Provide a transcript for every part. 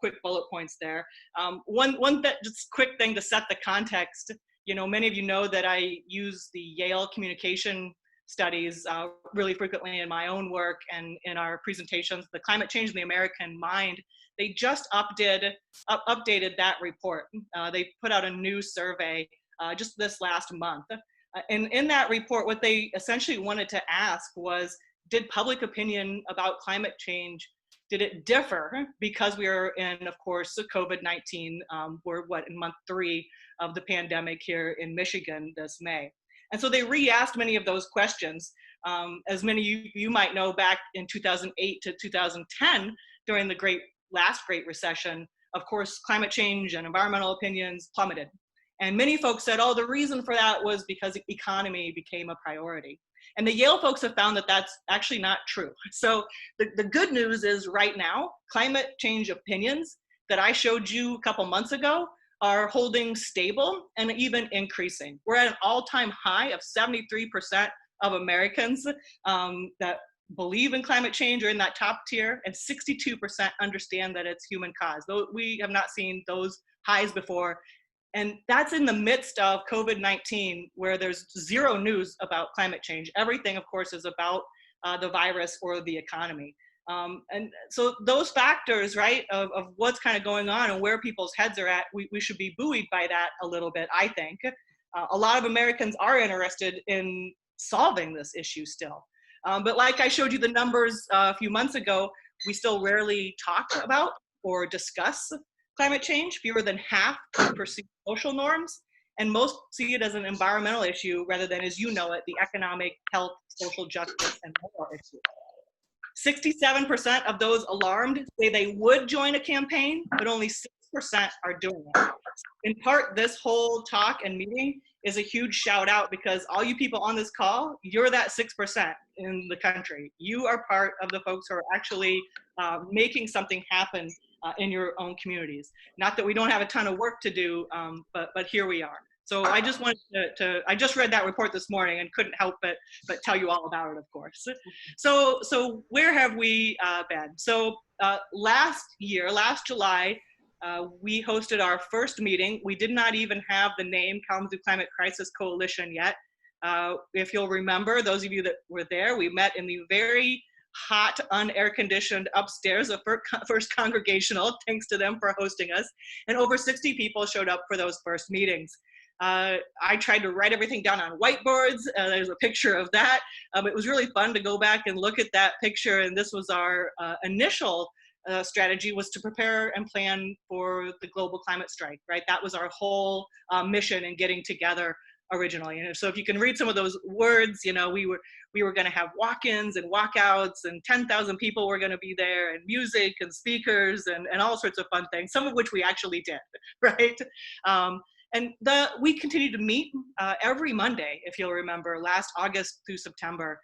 quick bullet points there. One just quick thing to set the context. You know, many of you know that I use the Yale communication studies really frequently in my own work and in our presentations. The Climate Change in the American Mind, they just updated that report. They put out a new survey just this last month. And in that report, what they essentially wanted to ask was, did public opinion about climate change, did it differ because we are in, of course, COVID-19, we're in month 3 of the pandemic here in Michigan this May. And so they re-asked many of those questions. As many of you might know, back in 2008 to 2010, during the last Great Recession, of course, climate change and environmental opinions plummeted. And many folks said, oh, the reason for that was because the economy became a priority. And the Yale folks have found that that's actually not true. So the good news is right now, climate change opinions that I showed you a couple months ago are holding stable and even increasing. We're at an all-time high of 73% of Americans that believe in climate change or in that top tier, and 62% understand that it's human caused. Though we have not seen those highs before. And that's in the midst of COVID-19, where there's zero news about climate change. Everything, of course, is about the virus or the economy. And so those factors, right, of what's kind of going on and where people's heads are at, we should be buoyed by that a little bit, I think. A lot of Americans are interested in solving this issue still. But like I showed you the numbers a few months ago, we still rarely talk about or discuss climate change. Fewer than half perceive social norms, and most see it as an environmental issue rather than, as you know it, the economic, health, social justice, and moral issue. 67% of those alarmed say they would join a campaign, but only 6% are doing it. In part, this whole talk and meeting is a huge shout out because all you people on this call, you're that 6% in the country. You are part of the folks who are actually making something happen in your own communities. Not that we don't have a ton of work to do, but here we are. So I just wanted I just read that report this morning and couldn't help but tell you all about it, of course. So where have we been? So last July, we hosted our first meeting. We did not even have the name Kalamazoo Climate Crisis Coalition yet. If you'll remember, those of you that were there, we met in the very hot, unair-conditioned upstairs of First Congregational, thanks to them for hosting us. And over 60 people showed up for those first meetings. I tried to write everything down on whiteboards. There's a picture of that. It was really fun to go back and look at that picture. And this was our initial strategy, was to prepare and plan for the global climate strike, right? That was our whole mission in getting together originally. And so if you can read some of those words, you know, we were going to have walk-ins and walkouts, and 10,000 people were going to be there, and music and speakers and all sorts of fun things, some of which we actually did, right? And we continued to meet every Monday, if you'll remember, last August through September,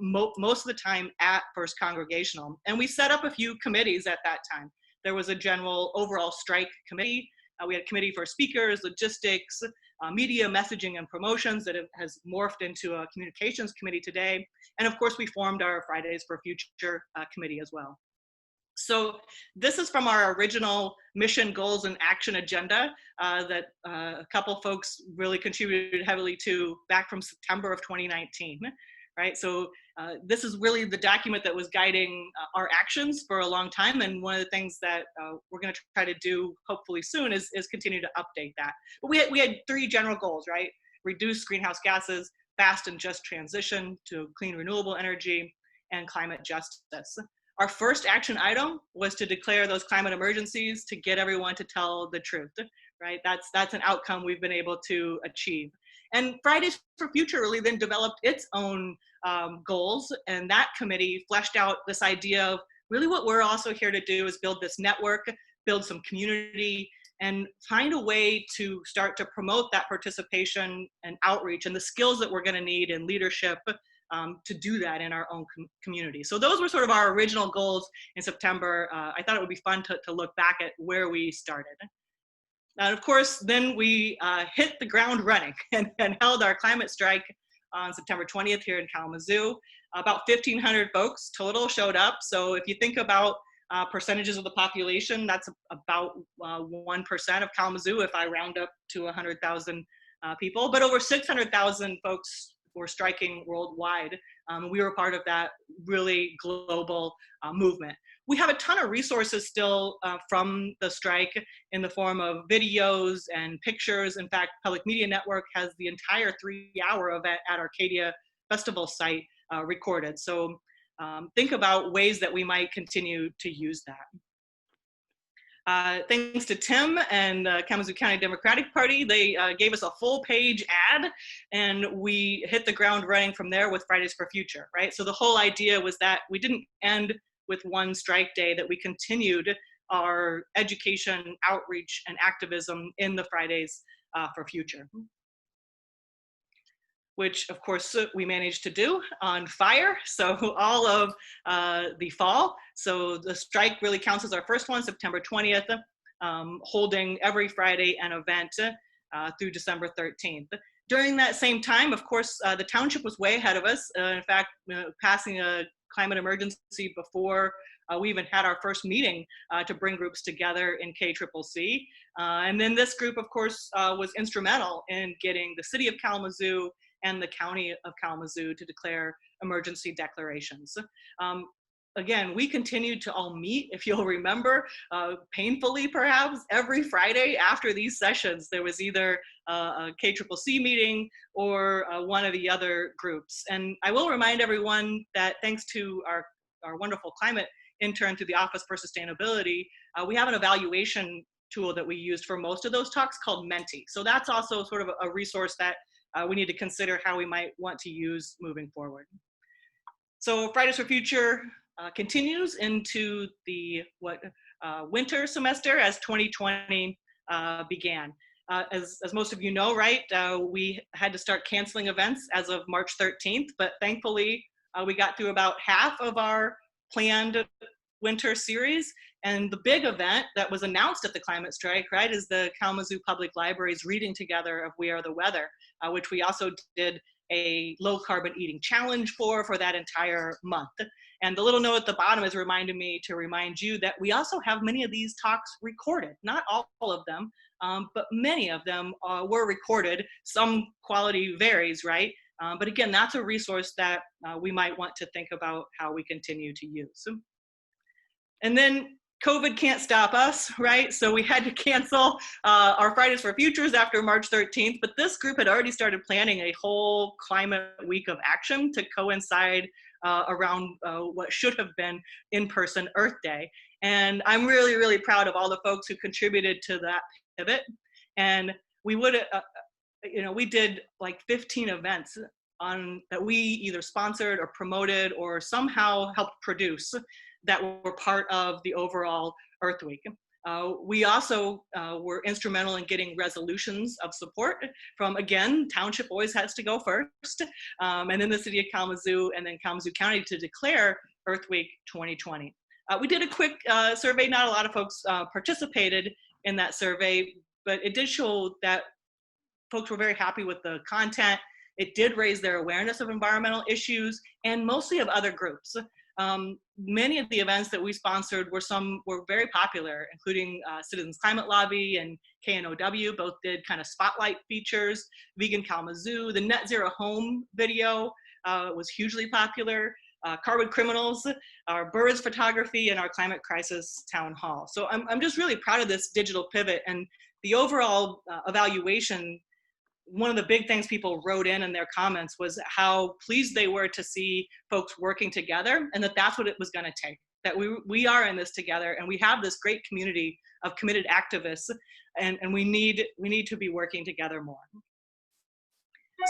most of the time at First Congregational. And we set up a few committees at that time. There was a general overall strike committee. We had a committee for speakers, logistics, media, messaging, and promotions that has morphed into a communications committee today. And of course, we formed our Fridays for Future committee as well. So this is from our original mission, goals, and action agenda that a couple folks really contributed heavily to back from September of 2019, right? So this is really the document that was guiding our actions for a long time. And one of the things that we're going to try to do hopefully soon is continue to update that. But we had 3 general goals, right? Reduce greenhouse gases, fast and just transition to clean renewable energy, and climate justice. Our first action item was to declare those climate emergencies to get everyone to tell the truth, right? That's an outcome we've been able to achieve. And Fridays for Future really then developed its own goals, and that committee fleshed out this idea of really what we're also here to do is build this network, build some community, and find a way to start to promote that participation and outreach and the skills that we're going to need in leadership to do that in our own community. So those were sort of our original goals in September. I thought it would be fun to look back at where we started. And of course, then we hit the ground running and held our climate strike on September 20th here in Kalamazoo. About 1,500 folks total showed up. So if you think about percentages of the population. That's about 1% of Kalamazoo if I round up to 100,000 people, but over 600,000 folks were striking worldwide. We were part of that really global movement. We have a ton of resources still from the strike in the form of videos and pictures. In fact, Public Media Network has the entire 3-hour event at Arcadia Festival site recorded. So think about ways that we might continue to use that. Thanks to Tim and Kalamazoo County Democratic Party, they gave us a full-page ad, and we hit the ground running from there with Fridays for Future, right? So the whole idea was that we didn't end with one strike day, that we continued our education, outreach, and activism in the Fridays for Future, which of course we managed to do on fire. So all of the fall. So the strike really counts as our first one, September 20th, holding every Friday an event through December 13th. During that same time, of course, the township was way ahead of us. In fact, passing a climate emergency before we even had our first meeting to bring groups together in KCCC. And then this group, of course, was instrumental in getting the city of Kalamazoo and the county of Kalamazoo to declare emergency declarations. Again, we continued to all meet, if you'll remember, painfully perhaps, every Friday after these sessions. There was either a KCCC meeting or one of the other groups. And I will remind everyone that thanks to our wonderful climate intern through the Office for Sustainability, we have an evaluation tool that we used for most of those talks called Menti. So that's also sort of a resource that we need to consider how we might want to use moving forward. So Fridays for Future continues into the winter semester as 2020 began. As most of you know, right, we had to start canceling events as of March 13th, but thankfully we got through about half of our planned winter series. And the big event that was announced at the climate strike, right, is the Kalamazoo Public Library's reading together of We Are the Weather, which we also did a low carbon eating challenge for that entire month. And the little note at the bottom is reminding me to remind you that we also have many of these talks recorded, not all of them, but many of them were recorded. Some quality varies, right? But again, that's a resource that we might want to think about how we continue to use. And then COVID can't stop us, right? So we had to cancel our Fridays for Futures after March 13th, but this group had already started planning a whole climate week of action to coincide around what should have been in-person Earth Day. And I'm really, really proud of all the folks who contributed to that pivot. And we would, we did like 15 events that we either sponsored or promoted or somehow helped produce that were part of the overall Earth Week. We also were instrumental in getting resolutions of support from, again, township always has to go first, and then the city of Kalamazoo and then Kalamazoo County to declare Earth Week 2020. We did a quick survey. Not a lot of folks participated in that survey, but it did show that folks were very happy with the content. It did raise their awareness of environmental issues and mostly of other groups. Many of the events that we sponsored were very popular, including Citizens Climate Lobby and KNOW, both did kind of spotlight features. Vegan Kalamazoo, the Net Zero Home video was hugely popular. Carbon Criminals, our birds photography, and our Climate Crisis Town Hall. So I'm just really proud of this digital pivot and the overall evaluation. One of the big things people wrote in their comments was how pleased they were to see folks working together, and that's what it was going to take, that we are in this together, and we have this great community of committed activists, and we need to be working together more.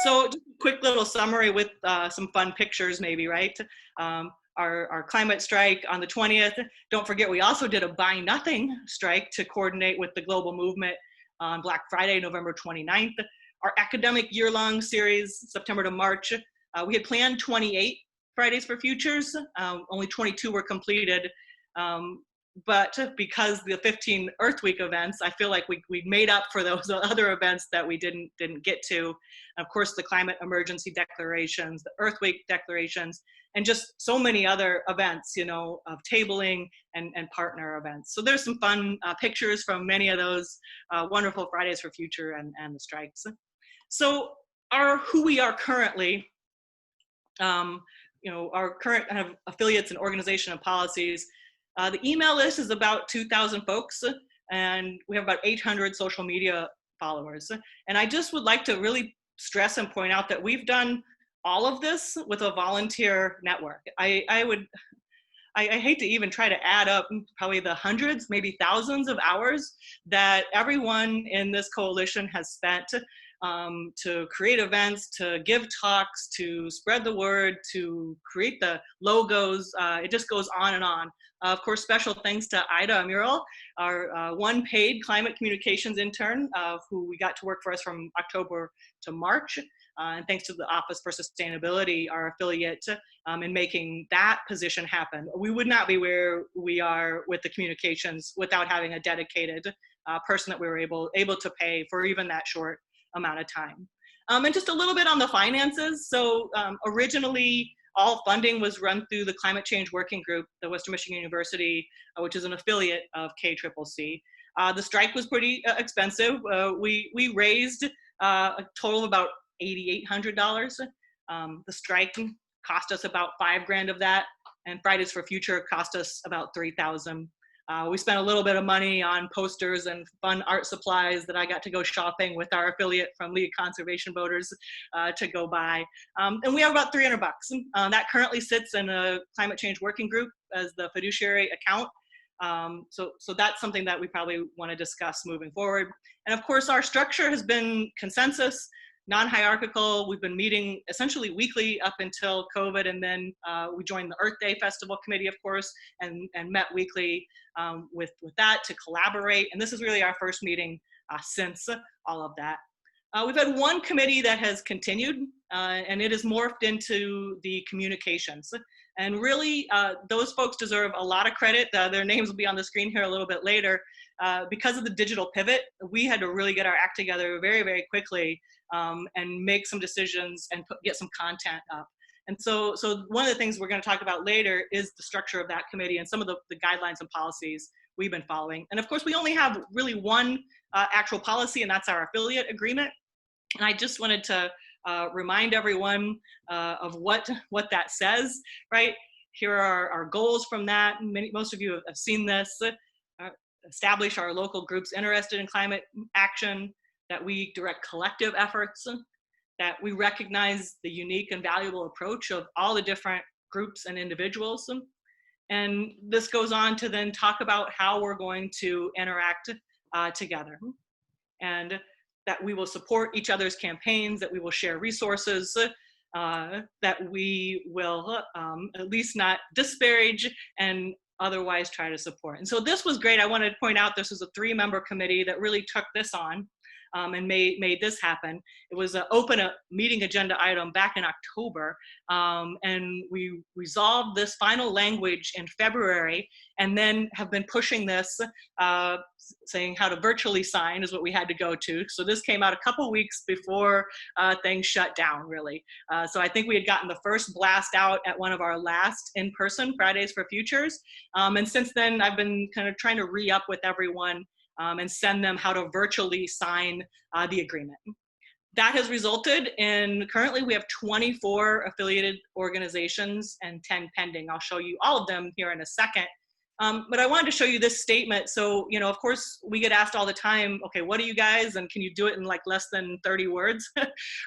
So just a quick little summary with some fun pictures maybe, right? Our climate strike on the 20th. Don't forget, we also did a Buy Nothing strike to coordinate with the global movement on Black Friday, November 29th. Our academic year-long series, September to March, we had planned 28 Fridays for Futures. Only 22 were completed. But because the 15 Earth Week events, I feel like we made up for those other events that we didn't get to. And of course, the climate emergency declarations, the Earth Week declarations, and just so many other events, you know, of tabling and partner events. So there's some fun pictures from many of those wonderful Fridays for Future and the strikes. So who we are currently, you know, our current kind of affiliates and organization and policies. The email list is about 2,000 folks, and we have about 800 social media followers. And I just would like to really stress and point out that we've done all of this with a volunteer network. I hate to even try to add up probably the hundreds, maybe thousands of hours that everyone in this coalition has spent to create events, to give talks, to spread the word, to create the logos. It just goes on and on. Of course, special thanks to Ida Muriel, our one paid climate communications intern, who we got to work for us from October to March. And thanks to the Office for Sustainability, our affiliate, in making that position happen. We would not be where we are with the communications without having a dedicated person that we were able to pay for even that short amount of time. And just a little bit on the finances. So originally, all funding was run through the Climate Change Working Group, the Western Michigan University, which is an affiliate of KCCC. The strike was pretty expensive. We raised a total of about $8,800. The strike cost us about $5,000 of that, and Fridays for Future cost us about $3,000. We spent a little bit of money on posters and fun art supplies that I got to go shopping with our affiliate from League of Conservation Voters to go buy. And we have about $300. That currently sits in a Climate Change Working Group as the fiduciary account. So that's something that we probably want to discuss moving forward. And of course, our structure has been consensus, non-hierarchical. We've been meeting essentially weekly up until COVID, and then we joined the Earth Day Festival Committee, of course, and met weekly with that to collaborate. And this is really our first meeting since all of that. We've had one committee that has continued, and it has morphed into the communications. And really, those folks deserve a lot of credit. Their names will be on the screen here a little bit later. Because of the digital pivot, we had to really get our act together very, very quickly and make some decisions and get some content up. And so one of the things we're going to talk about later is the structure of that committee and some of the guidelines and policies we've been following. And of course, we only have really one actual policy, and that's our affiliate agreement. And I just wanted to remind everyone of what that says, right? Here are our goals from that. Most of you have seen this. Establish our local groups interested in climate action, that we direct collective efforts, that we recognize the unique and valuable approach of all the different groups and individuals. And this goes on to then talk about how we're going to interact together. And that we will support each other's campaigns, that we will share resources, that we will at least not disparage and otherwise try to support. And so this was great. I want to point out this was a 3-member committee that really took this on and made this happen. It was an open meeting agenda item back in October, and we resolved this final language in February, and then have been pushing this, saying how to virtually sign is what we had to go to. So this came out a couple weeks before things shut down, really. So I think we had gotten the first blast out at one of our last in-person Fridays for Futures. And since then, I've been kind of trying to re-up with everyone and send them how to virtually sign the agreement. That has resulted in, currently we have 24 affiliated organizations and 10 pending. I'll show you all of them here in a second. But I wanted to show you this statement. So, you know, of course, we get asked all the time, okay, what are you guys? And can you do it in like less than 30 words?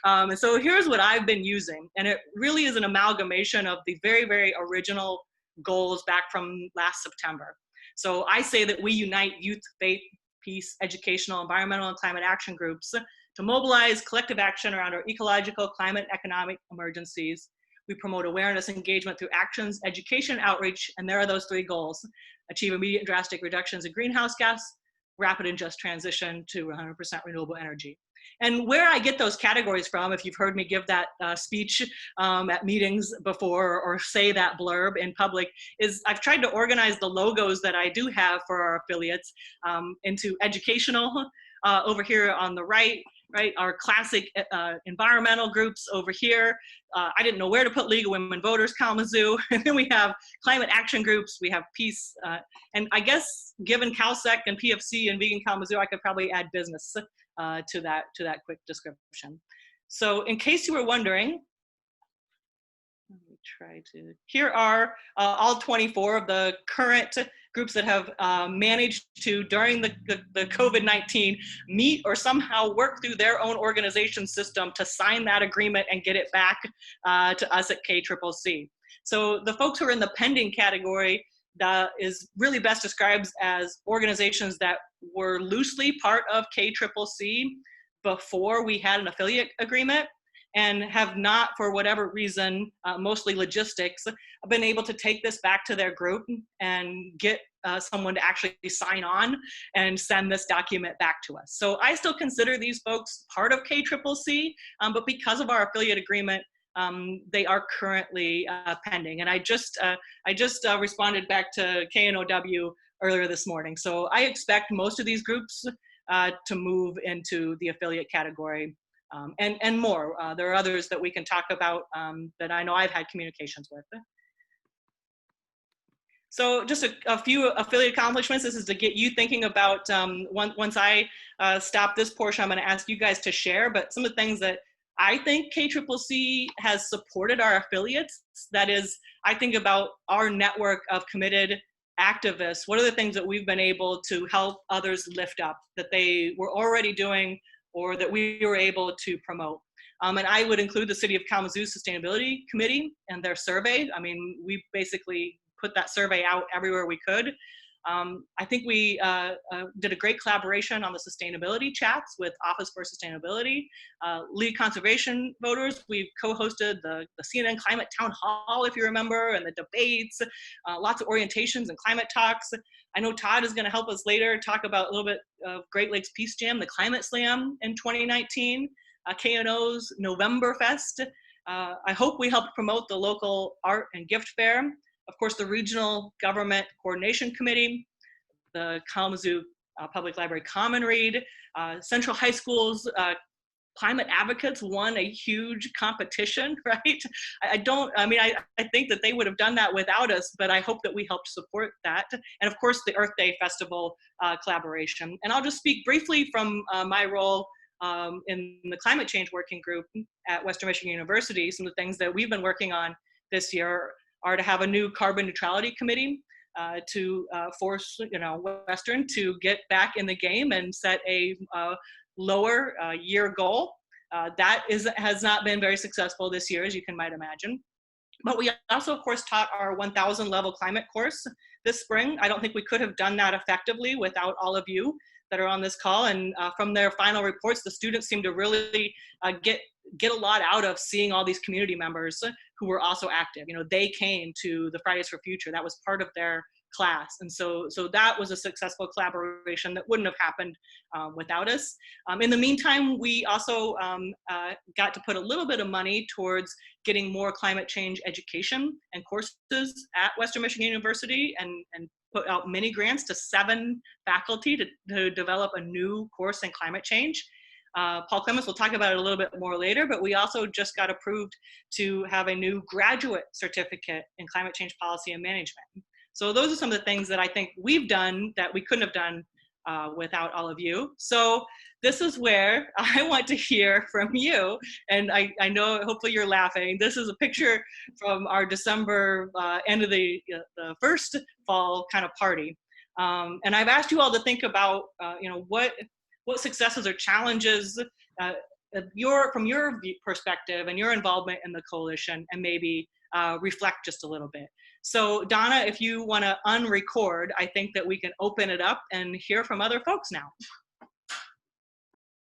And so here's what I've been using. And it really is an amalgamation of the very, very original goals back from last September. So I say that we unite youth, faith, peace, educational, environmental, and climate action groups to mobilize collective action around our ecological, climate, economic emergencies. We promote awareness, engagement through actions, education, outreach, and there are those 3 goals. Achieve immediate and drastic reductions in greenhouse gas, rapid and just transition to 100% renewable energy. And where I get those categories from, if you've heard me give that speech at meetings before or say that blurb in public, is I've tried to organize the logos that I do have for our affiliates into educational over here on the right, our classic environmental groups over here. I didn't know where to put League of Women Voters Kalamazoo. And then we have climate action groups, we have peace. And I guess given CalSec and PFC and Vegan Kalamazoo, I could probably add business to that quick description. So in case you were wondering, let me try to, here are all 24 of the current groups that have managed to, during the COVID-19, meet or somehow work through their own organization system to sign that agreement and get it back to us at KCCC. So the folks who are in the pending category is really best described as organizations that were loosely part of KCCC before we had an affiliate agreement, and have not, for whatever reason, mostly logistics, been able to take this back to their group and get someone to actually sign on and send this document back to us. So I still consider these folks part of KCCC, but because of our affiliate agreement, they are currently pending. And I just responded back to KNOW earlier this morning. So I expect most of these groups to move into the affiliate category. And more. There are others that we can talk about that I know I've had communications with. So just a few affiliate accomplishments. This is to get you thinking about, once I stop this portion, I'm going to ask you guys to share, but some of the things that I think KCCC has supported our affiliates. That is, I think about our network of committed activists. What are the things that we've been able to help others lift up that they were already doing or that we were able to promote? And I would include the City of Kalamazoo Sustainability Committee and their survey. I mean, we basically put that survey out everywhere we could. I think we did a great collaboration on the sustainability chats with Office for Sustainability. Lead Conservation Voters, we've co-hosted the CNN Climate Town Hall, if you remember, and the debates, lots of orientations and climate talks. I know Todd is going to help us later talk about a little bit of Great Lakes Peace Jam, the Climate Slam in 2019, KNO's November Fest. I hope we help promote the local art and gift fair. Of course, the Regional Government Coordination Committee, the Kalamazoo Public Library Common Read, Central High School's Climate Advocates won a huge competition, right? I think that they would have done that without us, but I hope that we helped support that. And of course, the Earth Day Festival collaboration. And I'll just speak briefly from my role in the Climate Change Working Group at Western Michigan University. Some of the things that we've been working on this year are to have a new carbon neutrality committee to force Western to get back in the game and set a lower year goal. That has not been very successful this year, as you might imagine. But we also, of course, taught our 1,000 level climate course this spring. I don't think we could have done that effectively without all of you that are on this call. And from their final reports, the students seem to really get a lot out of seeing all these community members who were also active. They came to the Fridays for Future. That was part of their class. And so that was a successful collaboration that wouldn't have happened without us. In the meantime, we also got to put a little bit of money towards getting more climate change education and courses at Western Michigan University, and put out mini grants to 7 faculty to develop a new course in climate change. Paul Clements will talk about it a little bit more later, but we also just got approved to have a new graduate certificate in climate change policy and management. So those are some of the things that I think we've done that we couldn't have done without all of you. So this is where I want to hear from you. And I know, hopefully you're laughing. This is a picture from our December, end of the first fall kind of party. And I've asked you all to think about, what successes or challenges from your perspective and your involvement in the coalition, and maybe reflect just a little bit. So Donna, if you want to unrecord, I think that we can open it up and hear from other folks now.